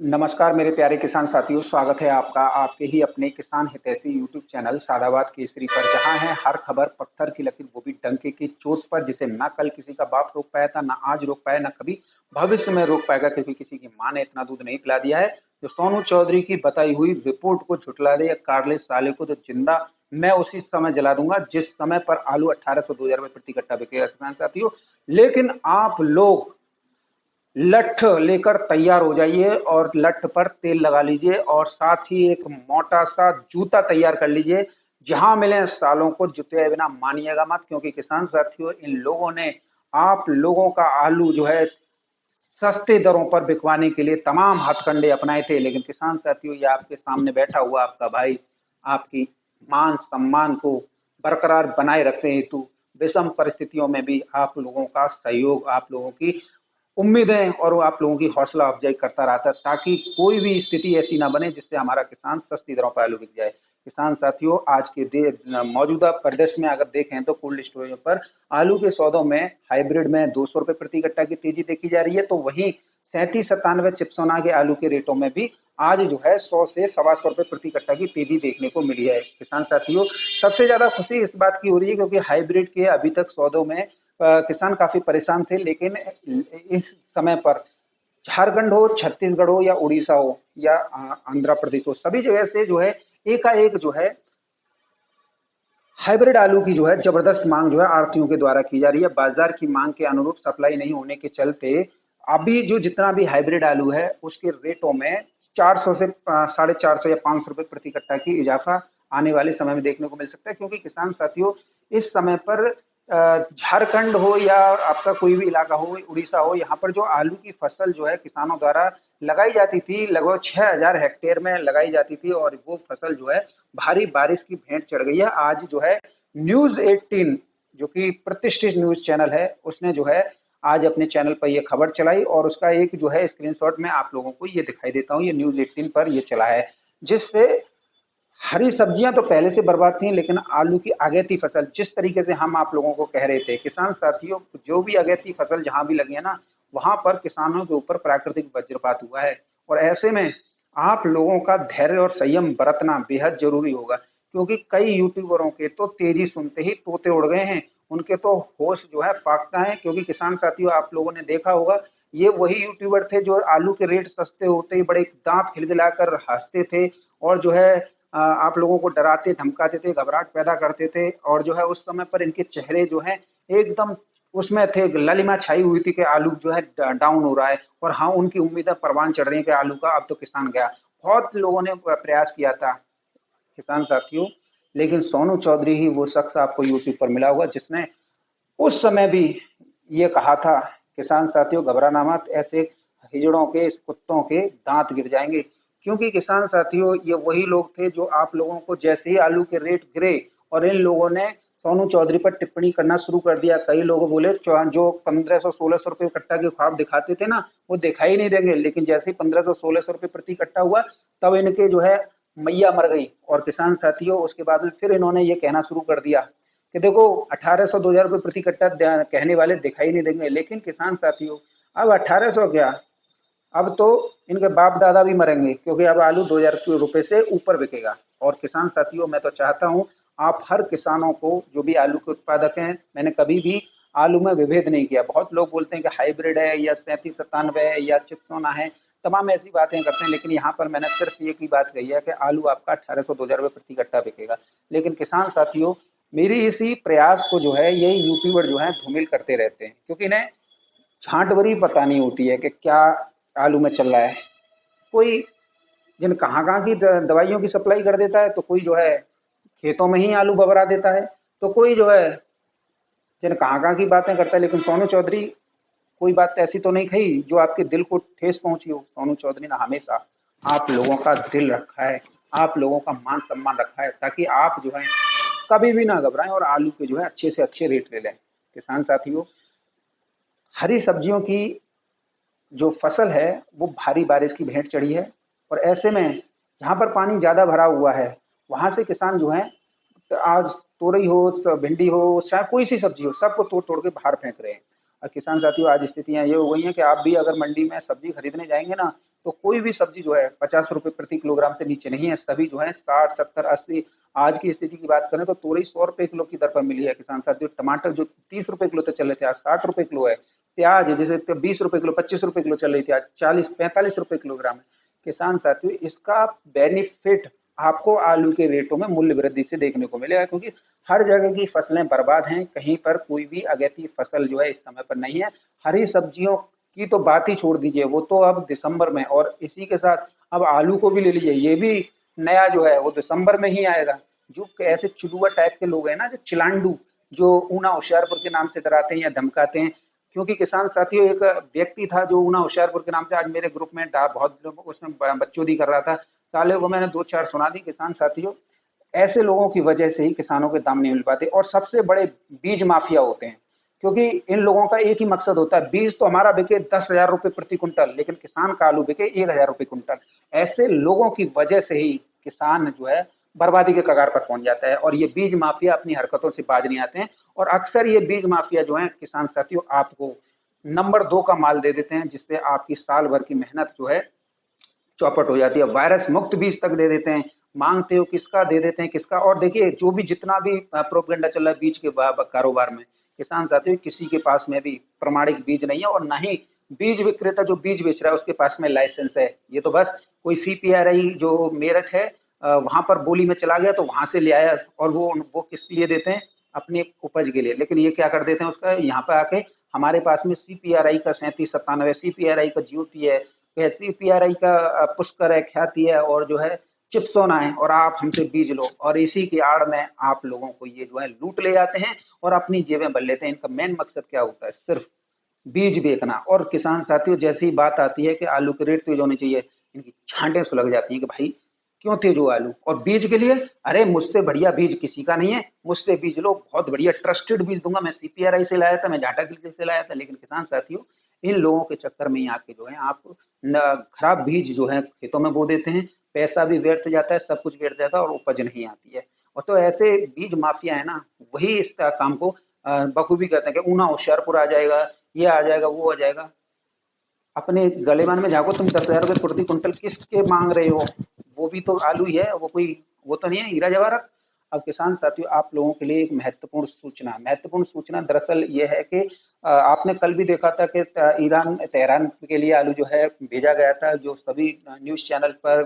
नमस्कार मेरे प्यारे किसान साथियों, स्वागत है आपका आपके ही अपने किसान हितैषी यूट्यूब चैनल सादाबाद केसरी पर, जहां है हर खबर पत्थर की लकीर, वो भी डंके की चोट पर, जिसे ना कल किसी का बाप रोक पाया था, ना आज रोक पाया, ना कभी भविष्य में रोक पाएगा, क्योंकि किसी की मां ने इतना दूध नहीं पिला दिया है जो सोनू चौधरी की बताई हुई रिपोर्ट को झुठला दे या कारले साले को तो जिंदा मैं उसी समय जला दूंगा जिस समय पर आलू 1800 2000 रुपए प्रति कट्टा बिकेगा किसान साथियों। लेकिन आप लोग लठ लेकर तैयार हो जाइए और लठ पर तेल लगा लीजिए और साथ ही एक मोटा सा जूता तैयार कर लीजिए। जहां मिले सालों को जुते बिना मानिएगा मत, क्योंकि किसान साथियों इन लोगों ने आप लोगों का आलू जो है सस्ते दरों पर बिकवाने के लिए तमाम हथकंडे अपनाए थे। लेकिन किसान साथियों, ये आपके सामने बैठा हुआ आपका भाई आपकी मान सम्मान को बरकरार बनाए रखने हेतु विषम परिस्थितियों में भी आप लोगों का सहयोग, आप लोगों की उम्मीदें और आप लोगों की हौसला अफजाई करता रहता है, ताकि कोई भी स्थिति ऐसी ना बने जिससे हमारा किसान सस्ती दरों पर आलू बिक जाए। किसान साथियों, आज के मौजूदा परिदृश्य में अगर देखें तो कोल्ड स्टोरेज पर आलू के सौदों में हाइब्रिड में 200 रुपए प्रति कट्टा की तेजी देखी जा रही है, तो वहीं 37 97 चिप्सोना के आलू के रेटों में भी आज जो है 100 से 125 रुपए प्रति कट्टा की तेजी देखने को मिली है। किसान साथियों, सबसे ज्यादा खुशी इस बात की हो रही है क्योंकि हाइब्रिड के अभी तक सौदों में किसान काफी परेशान थे, लेकिन इस समय पर झारखंड हो, छत्तीसगढ़ हो या उड़ीसा हो या आंध्र प्रदेश हो, सभी जगह से जो है एकाएक जो है हाइब्रिड आलू की जो है जबरदस्त मांग जो है आड़तियों के द्वारा की जा रही है। बाजार की मांग के अनुरूप सप्लाई नहीं होने के चलते अभी जो जितना भी हाइब्रिड आलू है उसके रेटों में 400 से 450 या 500 रुपए प्रति कट्टा की इजाफा आने वाले समय में देखने को मिल सकता है, क्योंकि किसान साथियों इस समय पर झारखंड हो या आपका कोई भी इलाका हो, उड़ीसा हो, यहाँ पर जो आलू की फसल जो है किसानों द्वारा लगाई जाती थी, लगभग 6000 हेक्टेयर में लगाई जाती थी, और वो फसल जो है भारी बारिश की भेंट चढ़ गई है। आज जो है न्यूज 18 जो कि प्रतिष्ठित न्यूज चैनल है, उसने जो है आज अपने चैनल पर यह खबर चलाई, और उसका एक जो है स्क्रीनशॉट में आप लोगों को ये दिखाई देता हूँ। ये न्यूज 18 पर ये चला है, जिससे हरी सब्जियां तो पहले से बर्बाद थी, लेकिन आलू की अगेती फसल जिस तरीके से हम आप लोगों को कह रहे थे किसान साथियों, जो भी अगेती फसल जहां भी लगी है ना, वहां पर किसानों के ऊपर प्राकृतिक वज्रपात हुआ है। और ऐसे में आप लोगों का धैर्य और संयम बरतना बेहद जरूरी होगा, क्योंकि कई यूट्यूबरों के तो तेजी सुनते ही तोते उड़ गए हैं, उनके तो होश जो है फाख्ता है। क्योंकि किसान साथियों, आप लोगों ने देखा होगा, ये वही यूट्यूबर थे जो आलू के रेट सस्ते होते ही बड़े दांत खिलखिलाकर हंसते थे, और जो है आप लोगों को डराते धमकाते थे, घबराहट पैदा करते थे, और जो है उस समय पर इनके चेहरे जो है एकदम उसमें थे, ललिमा छाई हुई थी कि आलू जो है डाउन हो रहा है, और हाँ उनकी उम्मीदें परवान चढ़ रही है कि आलू का अब तो किसान गया। बहुत लोगों ने प्रयास किया था किसान साथियों, लेकिन सोनू चौधरी ही वो शख्स आपको यूट्यूब पर मिला होगा जिसने उस समय भी ये कहा था, किसान साथियों घबराना मत, ऐसे हिजड़ों के इस कुत्तों के दांत गिर जाएंगे। क्योंकि किसान साथियों, ये वही लोग थे जो आप लोगों को जैसे ही आलू के रेट गिरे और इन लोगों ने सोनू चौधरी पर टिप्पणी करना शुरू कर दिया, कई लोग बोले जो 1500 1600 रुपए कट्टा के ख्वाब दिखाते थे ना, वो दिखाई नहीं देंगे। लेकिन जैसे ही 1500 1600 रुपए प्रति कट्टा हुआ, तब इनके जो है मैया मर गई। और किसान साथियों, उसके बाद में फिर इन्होंने ये कहना शुरू कर दिया कि देखो 1800 2000 रुपए प्रति कट्टा कहने वाले दिखाई नहीं देंगे। लेकिन किसान साथियों, अब 1800 क्या, अब तो इनके बाप दादा भी मरेंगे, क्योंकि अब आलू 2000 रुपए से ऊपर बिकेगा। और किसान साथियों, मैं तो चाहता हूं आप हर किसानों को, जो भी आलू के उत्पादक हैं, मैंने कभी भी आलू में विभेद नहीं किया। बहुत लोग बोलते हैं कि हाइब्रिड है या 37 97 है या चिप्सोना है, तमाम ऐसी बातें करते हैं, लेकिन यहाँ पर मैंने सिर्फ एक ही बात कही है कि आलू आपका 1800 2000 रुपए प्रति कट्टा बिकेगा। लेकिन किसान साथियों, मेरी इसी प्रयास को जो है यही यूट्यूबर जो है धूमिल करते रहते हैं, क्योंकि इन्हें छांट भरी पता नहीं होती है कि क्या आलू में चल रहा है। कोई जिन कहाँ कहाँ की दवाइयों की सप्लाई कर देता है, तो कोई जो है खेतों में ही आलू बबरा देता है, तो कोई जो है जिन कहाँ कहाँ की बातें करता है। लेकिन सोनू चौधरी कोई बात ऐसी तो नहीं कही जो आपके दिल को ठेस पहुंची हो। सोनू चौधरी ने हमेशा आप लोगों का दिल रखा है, आप लोगों का मान सम्मान रखा है, ताकि आप जो है कभी भी ना घबराएं और आलू के जो है अच्छे से अच्छे रेट ले लें। किसान साथियों, हरी सब्जियों की जो फसल है वो भारी बारिश की भेंट चढ़ी है, और ऐसे में जहाँ पर पानी ज़्यादा भरा हुआ है वहाँ से किसान जो है, तो आज तोरई हो तो भिंडी हो चाहे कोई सी सब्जी हो, सबको तोड़ तोड़ के बाहर फेंक रहे हैं। और किसान साथियों, आज स्थितियाँ ये हो गई हैं कि आप भी अगर मंडी में सब्जी खरीदने जाएंगे ना, तो कोई भी सब्जी जो है 50 रुपए प्रति किलोग्राम से नीचे नहीं है, सभी जो है 60, 70, 80। आज की स्थिति की बात करें तो तोरई 100 रुपए किलो की दर पर मिली है किसान साथियों। टमाटर जो 30 रुपए किलो तक चल रहे थे आज 60 रुपए किलो है। प्याज जैसे 20 रुपए किलो 25 रुपए किलो चल रही थी आज 40, 45 रुपए किलोग्राम है। किसान साथियों इसका बेनिफिट आपको आलू के रेटों में मूल्य वृद्धि से देखने को मिलेगा, क्योंकि हर जगह की फसलें बर्बाद हैं, कहीं पर कोई भी अगैती फसल जो है इस समय पर नहीं है। हरी सब्जियों की तो बात ही छोड़ दीजिए, वो तो अब दिसंबर में, और इसी के साथ अब आलू को भी ले लीजिए, ये भी नया जो है वो दिसंबर में ही आएगा। जो ऐसे चिलुआ टाइप के लोग हैं ना, जो चिलांडू, जो ऊना होशियारपुर के नाम से डराते हैं या धमकाते हैं, क्योंकि किसान साथियों एक व्यक्ति था जो ऊना होशियारपुर के नाम से आज मेरे ग्रुप में बहुत उसमें बकचोदी कर रहा था। साले को मैंने दो चार सुना दी किसान साथियों। ऐसे लोगों की वजह से ही किसानों के दाम नहीं मिल पाते, और सबसे बड़े बीज माफिया होते हैं, क्योंकि इन लोगों का एक ही मकसद होता है, बीज तो हमारा बिके 10,000 रुपए प्रति कुंटल, लेकिन किसान का आलू बिके 1,000 रुपए कुंटल। ऐसे लोगों की वजह से ही किसान जो है बर्बादी के कगार पर पहुंच जाता है, और ये बीज माफिया अपनी हरकतों से बाज नहीं आते हैं। और अक्सर ये बीज माफिया जो है किसान साथियों आपको नंबर 2 का माल दे देते हैं, जिससे आपकी साल भर की मेहनत जो है चौपट हो जाती है। वायरस मुक्त बीज तक दे देते हैं, मांगते हो किसका दे देते हैं किसका। और देखिए जो भी जितना भी प्रोपेगेंडा चल रहा है बीज के कारोबार में, किसान साथियों किसी के पास में भी प्रमाणिक बीज नहीं है, और ना ही बीज विक्रेता जो बीज बेच रहा है उसके पास में लाइसेंस है। ये तो बस कोई CPRI जो मेरठ है वहां पर बोली में चला गया तो वहां से ले आया, और वो किस लिए देते हैं, अपने उपज के लिए। लेकिन ये क्या कर देते हैं उसका, यहाँ पे आके हमारे पास में CPRI का 3797, CPRI का ज्योति है, CPRI का पुष्कर है, ख्याति है, और जो है चिप्सोना है, और आप हमसे बीज लो, और इसी की आड़ में आप लोगों को ये जो है लूट ले जाते हैं और अपनी जेबें भर लेते हैं। इनका मेन मकसद क्या होता है, सिर्फ बीज बेचना। और किसान साथियों जैसे ही बात आती है कि आलू के रेट तेज होने चाहिए, इनकी छांटें सुलग जाती हैं कि भाई क्यों तेज हो आलू। और बीज के लिए, अरे मुझसे बढ़िया बीज किसी का नहीं है, मुझसे बीज लो, बहुत बढ़िया ट्रस्टेड बीज दूंगा, मैं CPRI से लाया था, मैं झाटा किलके से लाया था। लेकिन किसान साथियों इन लोगों के चक्कर में ही आके जो है आप खराब बीज जो है खेतों में बो देते हैं, पैसा भी व्यर्थ जाता है, सब कुछ व्यर्थ जाता है, और उपज नहीं आती है। और तो ऐसे बीज माफिया है ना, वही इस काम को बखूबी करते हैं कि ऊना होशियारपुर आ जाएगा, ये आ जाएगा, वो आ जाएगा। अपने गलेमान में झाँको, तुम 10,000 रुपए प्रति कुंटल किसके मांग रहे हो, वो भी तो आलू ही है, वो कोई वो तो नहीं है हीरा जवाहरत। अब किसान साथियों आप लोगों के लिए एक महत्वपूर्ण सूचना दरअसल ये है कि आपने कल भी देखा था कि ईरान तेहरान के लिए आलू जो है भेजा गया था, जो सभी न्यूज चैनल पर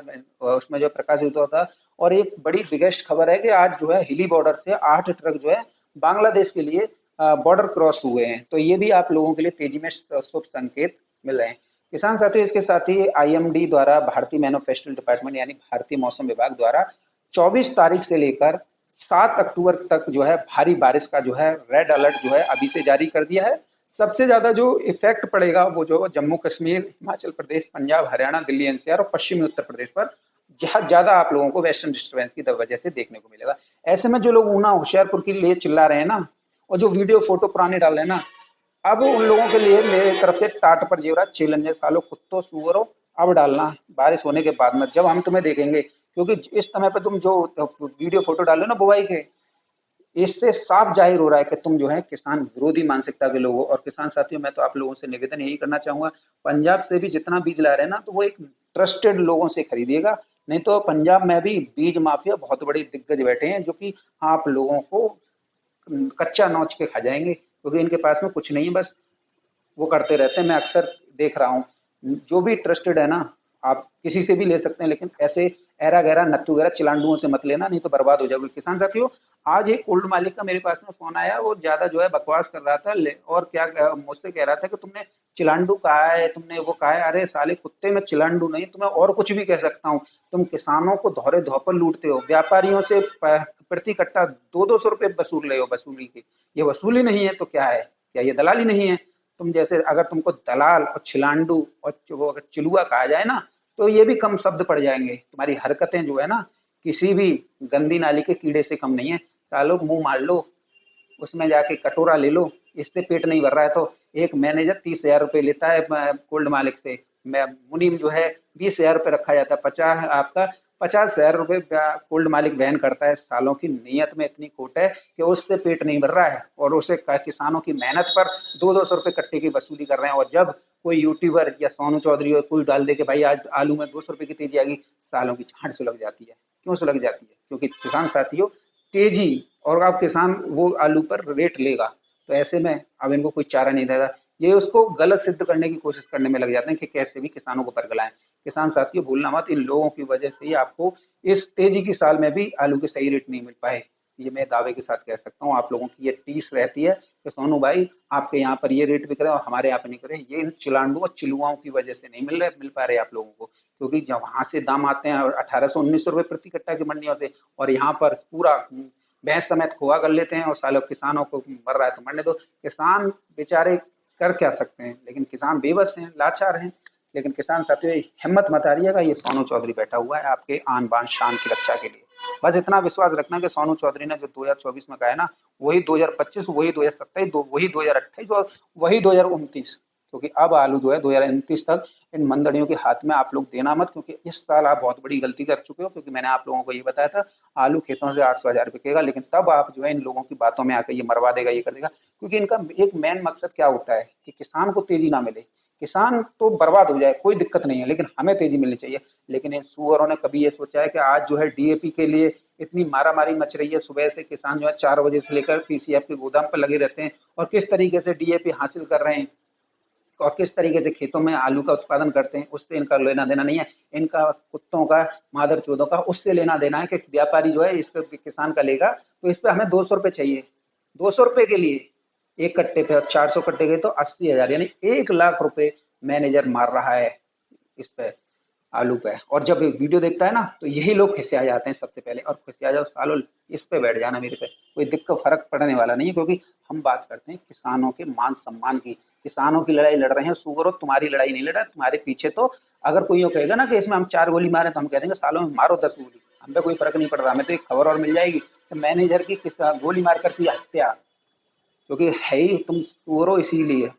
उसमें जो प्रकाशित हुआ था। और एक बड़ी बिगेस्ट खबर है कि आज जो है हिली बॉर्डर से 8 ट्रक जो है बांग्लादेश के लिए बॉर्डर क्रॉस हुए हैं। तो ये भी आप लोगों के लिए तेजी में शुभ संकेत मिल रहे हैं। किसान साथियों इसके साथ ही IMD द्वारा, भारतीय मैन्युफैक्चरिंग डिपार्टमेंट यानी भारतीय मौसम विभाग द्वारा 24 तारीख से लेकर 7 अक्टूबर तक जो है भारी बारिश का जो है रेड अलर्ट जो है अभी से जारी कर दिया है। सबसे ज्यादा जो इफेक्ट पड़ेगा वो जो जम्मू कश्मीर, हिमाचल प्रदेश, पंजाब, हरियाणा, दिल्ली NCR और पश्चिमी उत्तर प्रदेश पर जहाँ ज्यादा आप लोगों को वेस्टर्न डिस्टर्बेंस की वजह से देखने को मिलेगा। ऐसे में जो लोग ऊना होशियारपुर के लिए चिल्ला रहे हैं ना, और जो वीडियो फोटो पुराने डाल रहे हैं ना, अब उन लोगों के लिए मेरी तरफ से टाट पर जेवरा चैलेंज है, सालों कुत्तों सुअरों अब डालना बारिश होने के बाद में, जब हम तुम्हें देखेंगे। क्योंकि इस समय पे तुम जो वीडियो फोटो डाल रहे हो ना बुआई के, इससे साफ जाहिर हो रहा है कि तुम जो है किसान विरोधी मानसिकता के लोग हो। और किसान साथियों मैं तो आप लोगों से निवेदन यही करना चाहूंगा, पंजाब से भी जितना बीज ला रहे हैं ना तो वो एक ट्रस्टेड लोगों से खरीदिएगा, नहीं तो पंजाब में भी बीज माफिया बहुत बड़े दिग्गज बैठे हैं जो कि आप लोगों को कच्चा नोच के खा जाएंगे, क्योंकि इनके पास में कुछ नहीं है, बस वो करते रहते हैं। मैं अक्सर देख रहा हूँ, जो भी ट्रस्टेड है ना आप किसी से भी ले सकते हैं, लेकिन ऐसे एरा गैरा नत्थु गैरा चिलांडुओं से मत लेना, नहीं तो बर्बाद हो जाओगे। किसान साथियों आज एक ओल्ड मालिक का मेरे पास में फोन आया, वो ज्यादा जो है बकवास कर रहा था, और क्या मुझसे कह रहा था कि तुमने चिलांडू कहा है, तुमने वो कहा है। अरे साले कुत्ते में चिलांडू नहीं, तुम्हें और कुछ भी कह सकता हूँ। तुम किसानों को धौरे धौपर लूटते हो, व्यापारियों से प्रति कट्टा 200-200 रुपए वसूल रहे हो, वसूली की ये वसूली नहीं है तो क्या है, क्या ये दलाली नहीं है। तुम जैसे अगर तुमको दलाल और छिलांडू और वो अगर चिलुआ कहा जाए ना तो ये भी कम शब्द पड़ जाएंगे। तुम्हारी हरकतें जो है ना किसी भी गंदी नाली के कीड़े से कम नहीं है। सालों मुंह मार लो, उसमें जाके कटोरा ले लो, इससे पेट नहीं भर रहा है तो एक मैनेजर 30,000 रुपये लेता है कोल्ड मालिक से, मैं मुनीम जो है 20,000 रुपये रखा जाता है, 50 आपका 50,000 रुपये कोल्ड मालिक वहन करता है। सालों की नीयत में इतनी खोट है कि उससे पेट नहीं भर रहा है और उसे किसानों की मेहनत पर 200-200 रुपये कट्टे की वसूली कर रहे हैं। और जब कोई यूट्यूबर या सोनू चौधरी और कोई डाल दे कि भाई आज आलू में 200 रुपये की तेजी आ गई, सालों की झांट सुलग जाती है। क्यों सुलग जाती है? क्योंकि किसान साथियों तेजी, और अब किसान वो आलू पर रेट लेगा, तो ऐसे में अब इनको कोई चारा नहीं रहेगा। ये उसको गलत सिद्ध करने की कोशिश करने में लग जाते हैं कि कैसे भी किसानों को परगलाएं। किसान साथियों भूलना मत, इन लोगों की वजह से ही आपको इस तेजी की साल में भी आलू के सही रेट नहीं मिल पाए। ये मैं दावे के साथ कह सकता हूँ। आप लोगों की ये टीस रहती है कि सोनू भाई आपके यहाँ पर ये रेट बिक रहे और हमारे यहाँ पर नहीं करे। ये इन चिलांडू और चिलुआओं की वजह से नहीं मिल पा रहे आप लोगों को, क्योंकि जब वहां से दाम आते हैं 1800-1900 रुपये प्रति कट्टा की मंडियों से, और यहाँ पर पूरा भैंस समेत खोआ कर लेते हैं और सालों किसानों को मर रहा है तो मरने दो। किसान बेचारे कर क्या सकते हैं, लेकिन किसान बेबस हैं, लाचार हैं। लेकिन किसान साथियों हिम्मत मत हारिएगा, ये सोनू चौधरी बैठा हुआ है आपके आन बान शान की रक्षा के लिए। बस इतना विश्वास रखना कि सोनू चौधरी ने जो 2024 में कहा है ना, वही 2025, वही 2027, वही 2028 और वही 2029। क्योंकि अब आलू जो है 2029 तक इन मंदड़ियों के हाथ में आप लोग देना मत, क्योंकि इस साल आप बहुत बड़ी गलती कर चुके हो। क्योंकि मैंने आप लोगों को ये बताया था आलू खेतों से 800,000 बिकेगा, लेकिन तब आप जो है इन लोगों की बातों में आकर ये मरवा देगा, ये कर देगा। क्योंकि इनका एक मेन मकसद क्या होता है कि किसान को तेजी ना मिले, किसान तो बर्बाद हो जाए, कोई दिक्कत नहीं है, लेकिन हमें तेजी मिलनी चाहिए। लेकिन इन सुअरों ने कभी ये सोचा है कि आज जो है डीएपी के लिए इतनी मारामारी मच रही है। सुबह से किसान जो है 4 बजे से लेकर पीसीएफ के गोदाम पर लगे रहते हैं और किस तरीके से डीएपी हासिल कर रहे हैं और किस तरीके से खेतों में आलू का उत्पादन करते हैं, उससे इनका लेना देना नहीं है। इनका कुत्तों का, मादर चौधों का उससे लेना देना है कि व्यापारी जो है इस पर किसान का लेगा तो इस पर हमें 200 रुपये चाहिए। 200 रुपये के लिए एक कट्टे पे 400 कट्टे गए तो 80,000, यानी 1 लाख रुपए मैनेजर मार रहा है इस पे, आलू पे। और जब वीडियो देखता है ना तो यही लोग खिसिया जाते हैं सबसे पहले, और खिसिया जाओ सालों, इस पे बैठ जाना मेरे पे, कोई दिक्कत फर्क पड़ने वाला नहीं है। क्योंकि हम बात करते हैं किसानों के मान सम्मान की, किसानों की लड़ाई लड़ रहे हैं सुगरो, तुम्हारी लड़ाई नहीं लड़ रहा। तुम्हारे पीछे तो अगर कोई ये कहेगा ना कि इसमें हम 4 गोली मारे तो हम कह देंगे सालों में मारो 10 गोली, हम पे कोई फर्क नहीं पड़ रहा। हमें तो एक खबर और मिल जाएगी कि मैनेजर की गोली मार कर की हत्या, क्योंकि है ही तुम सुअरो इसीलिए।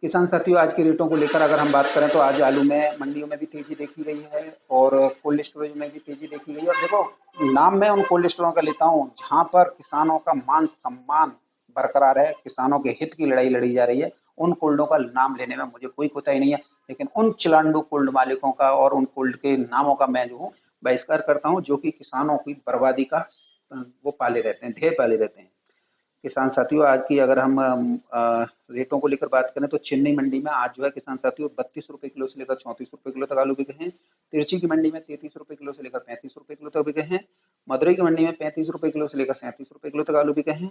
किसान साथियों आज के रेटों को लेकर अगर हम बात करें तो आज आलू में मंडियों में भी तेजी देखी गई है और कोल्ड स्टोरेज में भी तेजी देखी गई है। और देखो नाम मैं उन कोल्ड स्टोरों का लेता हूँ जहाँ पर किसानों का मान सम्मान बरकरार है, किसानों के हित की लड़ाई लड़ी जा रही है, उन कोल्डों का नाम लेने में मुझे कोई कोताही नहीं है। लेकिन उन चिलांडू कोल्ड मालिकों का और उन कोल्ड के नामों का मैं जो हूँ बहिष्कार करता हूँ, जो कि किसानों की बर्बादी का वो पाले रहते हैं, ध्येय पाले रहते हैं। किसान साथियों आज की अगर हम रेटों को लेकर बात करें तो चेन्नई मंडी में आज जो है किसान साथियों 32 रुपये किलो से लेकर 34 रुपये किलो तक आलू बिके हैं। तिरछी की मंडी में 33 रुपये किलो से लेकर 35 रुपये किलो तक बिके हैं। मदुरई की मंडी में 35 रुपये किलो से लेकर 37 रुपये किलो तक आलू बिके हैं।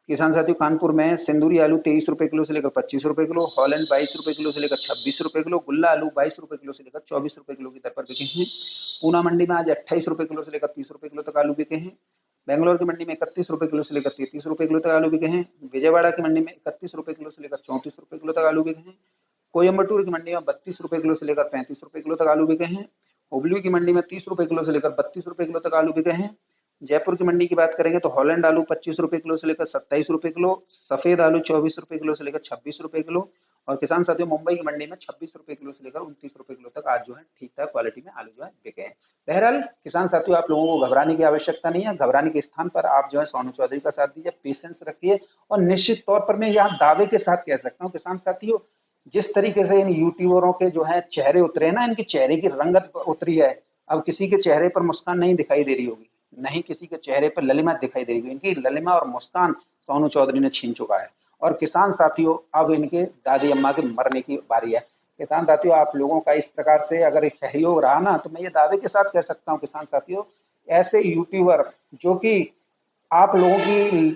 किसान साथियों कानपुर में सिंदूरी आलू 23 रुपये किलो से लेकर 25 रुपये किलो, हॉलैंड 22 रुपये किलो से लेकर 26 रुपये किलो, गुल्ला आलू 22 रुपये किलो से लेकर 24 रुपये किलो की दर पर बिके हैं। पूना मंडी में आज 28 रुपये किलो से लेकर 30 रुपये किलो तक आलू बिके हैं। बेंगलोर की मंडी में 31 रुपये किलो से लेकर 33 रुपये किलो तक आलू बिके हैं। विजयवाड़ा की मंडी में 31 रुपये किलो से लेकर 34 रुपये किलो तक आलू बिके हैं। कोयम्बटूर की मंडी में 32 रुपये किलो से लेकर 35 रुपये किलो तक आलू बिके हैं। हुबली की मंडी में 30 रुपये किलो से लेकर 32 रुपये किलो तक आलू बिके हैं। जयपुर की मंडी की बात करेंगे तो हॉलैंड आलू 25 रुपये किलो से लेकर 27 रुपये किलो, सफेद आलू 24 रुपये किलो से लेकर 26 रुपये किलो। और किसान साथियों मुंबई की मंडी में 26 रुपये किलो से लेकर 29 रुपये किलो तक आज जो है ठीक ठाक क्वालिटी में आलू जो है बिके हैं। बहरहाल किसान साथियों आप लोगों को घबराने की आवश्यकता नहीं है। घबराने के स्थान पर आप जो है सोनू चौधरी का साथ दीजिए, पेशेंस रखिए। और निश्चित तौर पर मैं यहाँ दावे के साथ कह सकता हूँ किसान साथियों, जिस तरीके से इन यूट्यूबरों के जो है चेहरे उतरे हैं ना, इनके चेहरे की रंगत उतरी है। अब किसी के चेहरे पर मुस्कान नहीं दिखाई दे रही होगी, नहीं किसी के चेहरे पर ललिमा दिखाई दे रही होगी। इनकी ललिमा और मुस्कान सोनू चौधरी ने छीन चुका है। और किसान साथियों अब इनके दादी अम्मा के मरने की बारी है। किसान साथियों आप लोगों का इस प्रकार से अगर इस सहयोग रहा ना तो मैं ये दावे के साथ कह सकता हूँ किसान साथियों, ऐसे यूट्यूबर जो कि आप लोगों की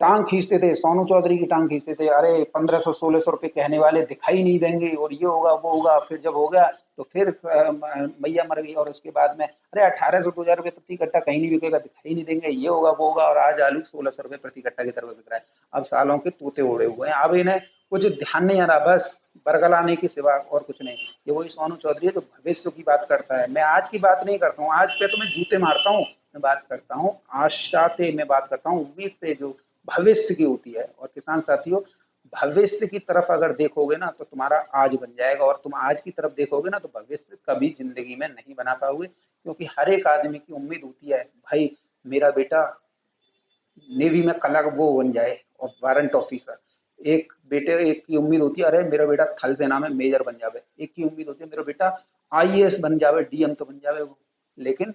टांग खींचते थे, सोनू चौधरी की टांग खींचते थे, अरे 1500-1600 रुपये कहने वाले दिखाई नहीं देंगे और ये होगा वो होगा। फिर जब हो गया तो फिर मैया मर गई और उसके बाद में अरे 1800-2000 रुपये प्रति कट्टा कहीं नहीं बिकेगा, दिखाई नहीं देंगे, ये होगा वो होगा। और आज आलू 1600 रुपये प्रति कट्टा की तरफ बिक रहा है। अब सालों के तोते उड़े हुए हैं, अब इन्हें कुछ ध्यान नहीं आ रहा, बस बरगलाने के सिवा और कुछ नहीं। ये वही सोनू चौधरी है जो भविष्य की बात करता है। मैं आज की बात नहीं करता हूँ, आज पे तो मैं जूते मारता हूँ, मैं बात करता हूँ आशा से, मैं बात करता हूँ उम्मीद से जो भविष्य की होती है। और किसान साथियों भविष्य की तरफ अगर देखोगे ना तो तुम्हारा आज बन जाएगा, और तुम आज की तरफ देखोगे ना तो भविष्य कभी जिंदगी में नहीं बना पाओगे। क्योंकि हर एक आदमी की उम्मीद होती है भाई मेरा बेटा नेवी में कलर वो बन जाए और वारंट ऑफिसर। एक की उम्मीद होती है अरे मेरा बेटा थल सेना में मेजर बन जावे, एक की उम्मीद होती है मेरा बेटा आईएएस बन जावे, डीएम तो बन जावे वो। लेकिन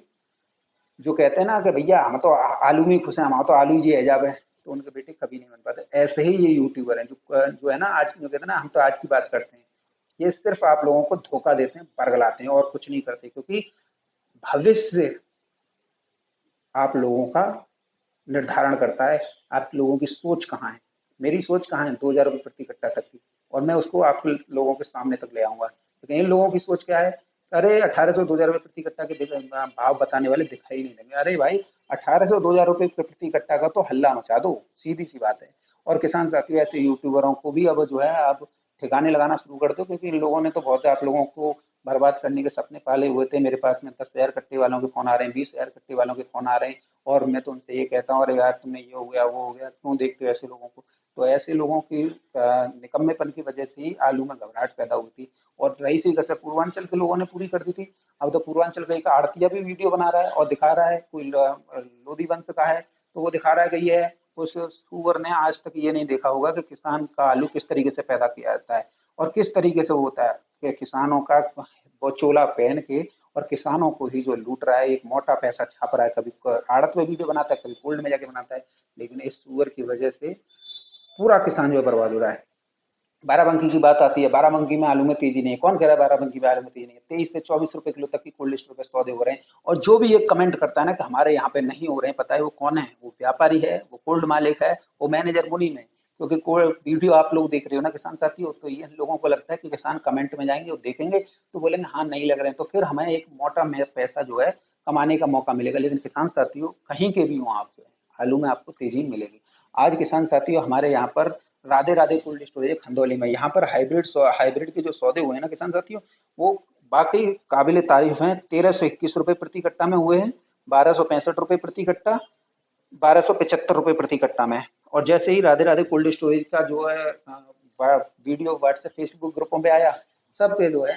जो कहते हैं ना कि भैया हम तो आलू में ही खुश हैं, हम तो आलू जी है जावे, तो उनके बेटे कभी नहीं बन पाते। ऐसे ही ये यूट्यूबर हैं जो जो है ना आज जो कहते हैं ना हम तो आज की बात करते हैं, ये सिर्फ आप लोगों को धोखा देते हैं, बरगलाते हैं और कुछ नहीं करते। क्योंकि भविष्य आप लोगों का निर्धारण करता है, आप लोगों की सोच कहाँ है। मेरी सोच कहाँ है 2000 रुपये प्रति कट्टा तक की, और मैं उसको आप लोगों के सामने तक ले आऊंगा। लेकिन इन लोगों की सोच क्या है, अरे 1800 2000 रुपये प्रति कट्टा के भाव बताने वाले दिखाई नहीं देंगे। अरे भाई 1800 2000 रुपये प्रति कट्टा का तो हल्ला मचा दो, सीधी सी बात है। और किसान साथियों ऐसे यूट्यूबरों को भी अब जो है आप ठिकाने लगाना शुरू कर दो, क्योंकि इन लोगों ने तो बहुत आप लोगों को बर्बाद करने के सपने पाले हुए थे। मेरे पास में 10,000 कट्टे वालों के फोन आ रहे हैं, 20,000 कट्टे वालों के फोन आ रहे हैं, और मैं तो उनसे ये कहता हूँ अरे यार तुमने ये हो गया वो हो गया, क्यों देखते हो ऐसे लोगों को। तो ऐसे लोगों की निकम्मेपन की वजह से ही आलू में घबराहट पैदा हुई थी। और रही सी कसर पूर्वांचल के लोगों ने पूरी कर दी थी। अब तो पूर्वांचल का एक आड़तिया भी वीडियो बना रहा है और दिखा रहा है, कोई लोधी वंश का है, तो वो दिखा रहा है कि ये है। उस सुअर ने आज तक ये नहीं देखा होगा कि किसान का आलू किस तरीके से पैदा किया जाता है और किस तरीके से वो होता है, कि किसानों का बोचोला पहन के और किसानों को ही जो लूट रहा है, एक मोटा पैसा छाप रहा है। कभी आड़त में वीडियो बनाता है, कभी कोल्ड में जाके बनाता है। लेकिन इस सुअर की वजह से पूरा किसान जो है बर्बाद हो रहा है। बाराबंकी की बात आती है, बाराबंकी में आलू में तेजी नहीं है। कौन कह रहा है बाराबंकी में आलू में तेजी नहीं है? 23 से 24 रुपए किलो तक की कोल्ड स्टोर पे सौदे हो रहे हैं। और जो भी ये कमेंट करता है ना कि हमारे यहाँ पे नहीं हो रहे हैं, पता है वो कौन है? वो व्यापारी है, वो कोल्ड मालिक है, वो मैनेजर मुनीम है। क्योंकि वीडियो आप लोग देख रहे हो ना किसान साथियों, तो ये लोगों को लगता है कि किसान कमेंट में जाएंगे और देखेंगे तो बोलेंगे हाँ नहीं लग रहे हैं, तो फिर हमें एक मोटा पैसा जो है कमाने का मौका मिलेगा। लेकिन किसान साथियों कहीं के भी हो आप जो है, आलू में आपको तेजी मिलेगी। आज किसान साथियों हमारे यहाँ पर राधे राधे कोल्ड स्टोरेज है खंदौली में, यहाँ पर हाइब्रिड के जो सौदे हुए हैं ना किसान साथियों, वो बाकी काबिल तारीफ हैं। 1321 रुपये प्रति कट्टा में हुए हैं, 1265 रुपये प्रति कट्टा, 1275 रुपये प्रति कट्टा में। और जैसे ही राधे राधे कोल्ड स्टोरेज का जो है वीडियो व्हाट्सएप फेसबुक ग्रुपों पे आया, सब पे जो है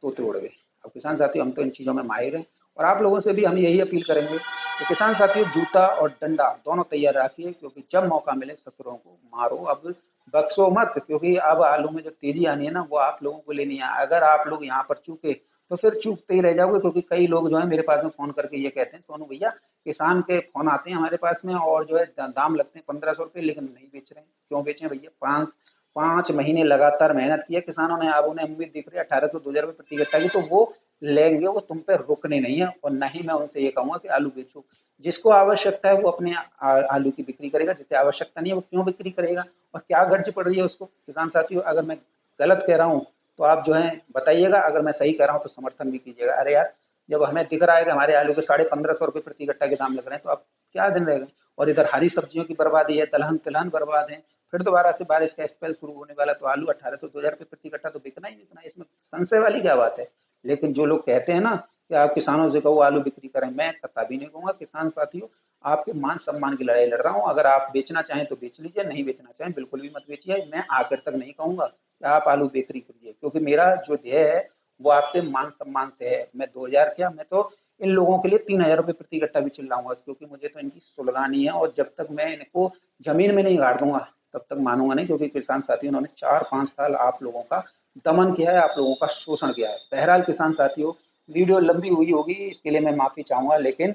तोते उड़ गए। अब किसान साथियों हम तो इन चीज़ों में माहिर हैं, और आप लोगों से भी हम यही अपील करेंगे कि किसान साथियों जूता और डंडा दोनों तैयार रखिए, क्योंकि जब मौका मिले ससुरों को मारो, अब बख्शो मत। क्योंकि अब आलू में जो तेजी आनी है ना वो आप लोगों को लेनी है। अगर आप लोग यहाँ पर चूके तो फिर चूकते ही रह जाओगे। क्योंकि कई लोग जो है मेरे पास में फोन करके ये कहते हैं सोनू भैया किसान के फोन आते हैं हमारे पास में और जो है दाम लगते हैं 1500 रुपये, लेकिन नहीं बेच रहे हैं। क्यों बेच रहे हैं भैया? 5 5 महीने लगातार मेहनत की है किसानों ने, अब उन्हें उम्मीद दिख रही है 1800 2000 रुपये प्रति कट्टा की, तो वो लेंगे, वो तुम पे रुकने नहीं है। और ना ही मैं उनसे ये कहूंगा कि आलू बेचो। जिसको आवश्यकता है वो अपने आलू की बिक्री करेगा, जिसे आवश्यकता नहीं है वो क्यों बिक्री करेगा, और क्या गर्ज पड़ रही है उसको। किसान साथियों अगर मैं गलत कह रहा हूँ तो आप जो है बताइएगा, अगर मैं सही कह रहा हूँ तो समर्थन भी कीजिएगा। अरे यार जब हमें दिख रहा है कि हमारे आलू के 1550 रुपये प्रति कट्टा के दाम लग रहे हैं, तो अब क्या दिन रह गए। और इधर हरी सब्जियों की बर्बादी है, दलहन तिलहन बर्बाद है, फिर दोबारा से बारिश का स्पेल शुरू होने वाला, तो आलू 1800 2000 रुपये प्रति कट्टा तो बिकना ही बिकना है, इसमें संशय वाली क्या बात है। लेकिन जो लोग कहते हैं ना कि आप किसानों से कहो आलू बिक्री करें, मैं कभी नहीं कहूंगा। किसान साथियों आपके मान सम्मान की लड़ाई लड़ रहा हूँ। अगर आप बेचना चाहें तो बेच लीजिए, नहीं बेचना चाहें बिल्कुल भी मत बेचिए। मैं आखिर तक नहीं कहूंगा कि आप आलू बिक्री करिए, क्योंकि मेरा जो ध्येय है वो आपके मान सम्मान से है। मैं 2000 क्या, मैं तो इन लोगों के लिए 3000 रुपये प्रति कट्टा भी चिल्लाऊंगा, क्योंकि मुझे तो इनकी सुलगानी है। और जब तक मैं इनको जमीन में नहीं गाड़ दूंगा तब तक मानूंगा नहीं। क्योंकि किसान साथियों उन्होंने 4 5 साल आप लोगों का दमन किया है, आप लोगों का शोषण किया है। बहरहाल किसान साथियों वीडियो लंबी हुई होगी, इसके लिए मैं माफी चाहूंगा, लेकिन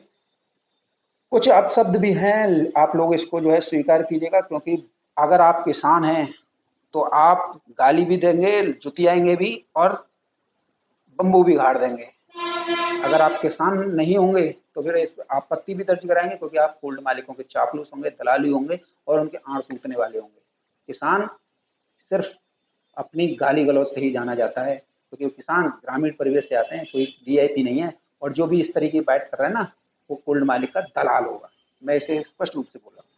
कुछ अपशब्द भी हैं, आप लोग इसको जो है स्वीकार कीजिएगा। क्योंकि अगर आप किसान हैं तो आप गाली भी देंगे, जुतियाएंगे भी, और बम्बू भी गाड़ देंगे। अगर आप किसान नहीं होंगे तो फिर इस पे आपत्ति भी दर्ज कराएंगे, क्योंकि आप कोल्ड मालिकों के चापलूस होंगे, दलाली होंगे, और उनके आड़ टूटने वाले होंगे। किसान सिर्फ अपनी गाली गलौज से ही जाना जाता है, क्योंकि किसान ग्रामीण परिवेश से आते हैं, कोई वीआईपी नहीं है। और जो भी इस तरीके की बात कर रहा है ना वो कोल्ड मालिक का दलाल होगा। मैं इसे स्पष्ट रूप से बोल रहा हूँ।